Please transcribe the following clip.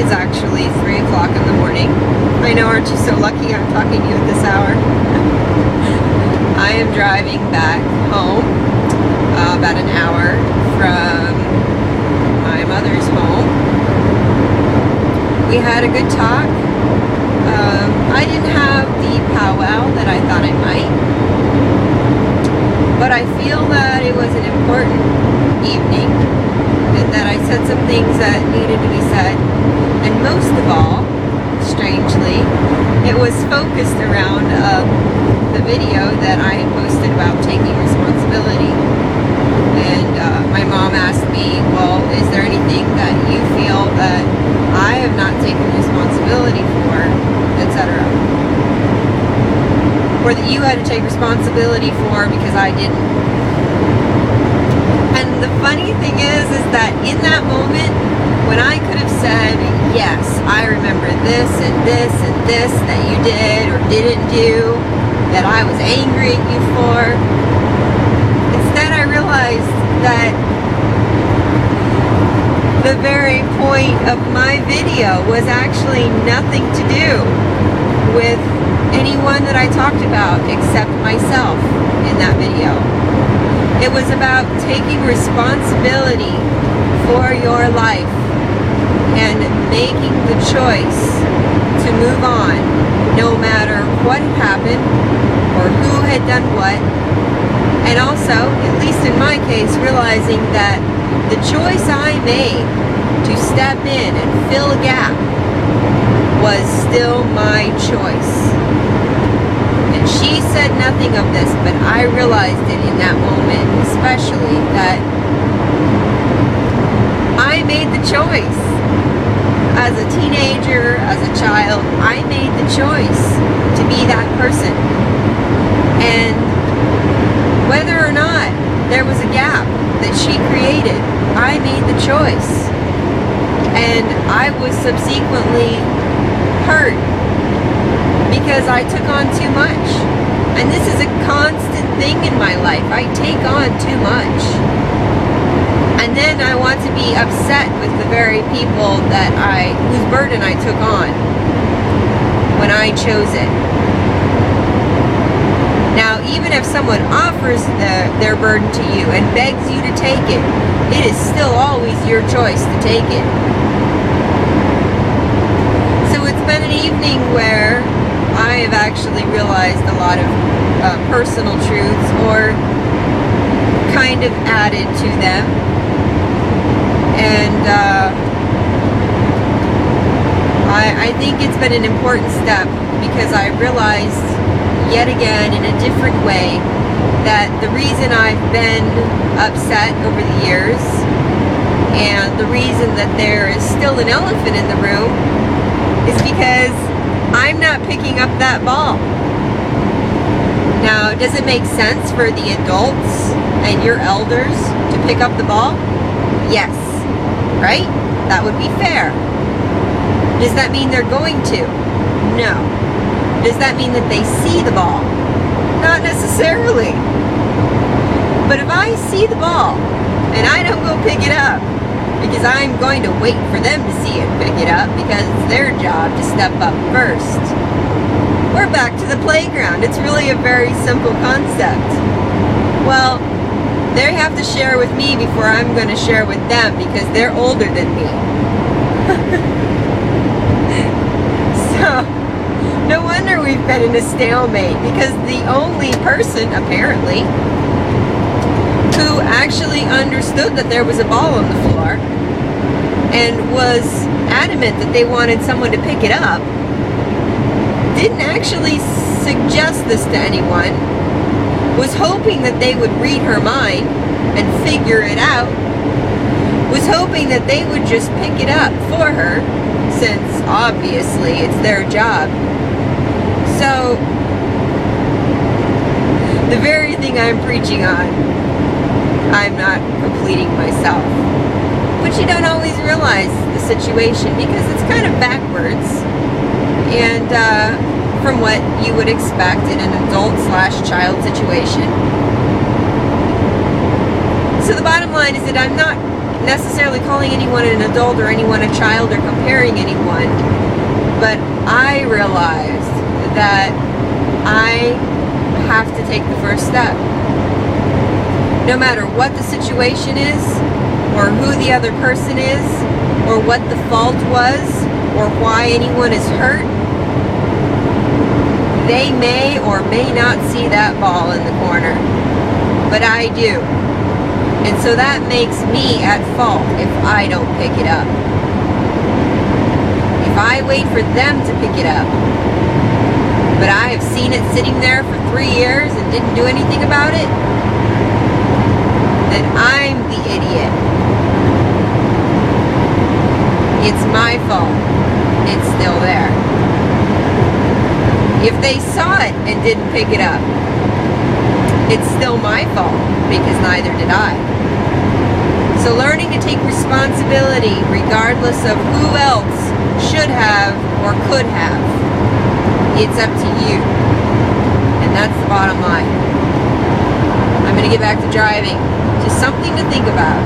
is actually 3 o'clock in the morning. I know, aren't you so lucky I'm talking to you at this hour? I am driving back home, about an hour from my mother's home. We had a good talk. I didn't have the powwow that I thought I might, but I feel that it was an important evening, and that I said some things that needed to be said, and most of all, strangely, it was focused around the video that I had posted about taking responsibility. And my mom asked me, well, is there anything that you feel that I have not taken responsibility for, etc., or that you had to take responsibility for because I didn't? And the funny thing is that in that moment, when I could have said, yes, I remember this and this and this that you did or didn't do, that I was angry at you for, instead I realized that the very point of my video was actually nothing to do with anyone that I talked about except myself in that video. It was about taking responsibility for your life and making the choice to move on, no matter what happened or who had done what. And also, at least in my case, realizing that the choice I made to step in and fill a gap was still my choice. And she said nothing of this, but I realized it in that moment, especially, that I made the choice. As a teenager, as a child, I made the choice to be that person. And whether or not there was a gap that she created, I made the choice. And I was subsequently hurt because I took on too much. And this is a constant thing in my life. I take on too much. And then I want to be upset with the very people whose burden I took on when I chose it. Now, even if someone offers their burden to you and begs you to take it, it is still always your choice to take it. So it's been an evening where I have actually realized a lot of personal truths, or kind of added to them. And I think it's been an important step, because I realized yet again in a different way that the reason I've been upset over the years, and the reason that there is still an elephant in the room, is because I'm not picking up that ball. Now, does it make sense for the adults and your elders to pick up the ball? Yes. Right? That would be fair. Does that mean they're going to? No. Does that mean that they see the ball? Not necessarily. But if I see the ball and I don't go pick it up, because I'm going to wait for them to see it, pick it up, because it's their job to step up first, we're back to the playground. It's really a very simple concept. Well, they have to share with me before I'm going to share with them, because they're older than me. So, no wonder we've been in a stalemate, because the only person, apparently, who actually understood that there was a ball on the floor and was adamant that they wanted someone to pick it up, didn't actually suggest this to anyone, was hoping that they would read her mind and figure it out, was hoping that they would just pick it up for her, since obviously it's their job. So, the very thing I'm preaching on, I'm not completing myself. But you don't always realize the situation, because it's kind of backwards, and from what you would expect in an adult/child situation. So the bottom line is that I'm not necessarily calling anyone an adult or anyone a child or comparing anyone, but I realized that I have to take the first step. No matter what the situation is, or who the other person is, or what the fault was, or why anyone is hurt, they may or may not see that ball in the corner, but I do. And so that makes me at fault if I don't pick it up. If I wait for them to pick it up, but I have seen it sitting there for 3 years and didn't do anything about it, then I'm the idiot. It's my fault. It's still there. If they saw it and didn't pick it up, it's still my fault because neither did I. So learning to take responsibility regardless of who else should have or could have, it's up to you. And that's the bottom line. I'm going to get back to driving. Just something to think about.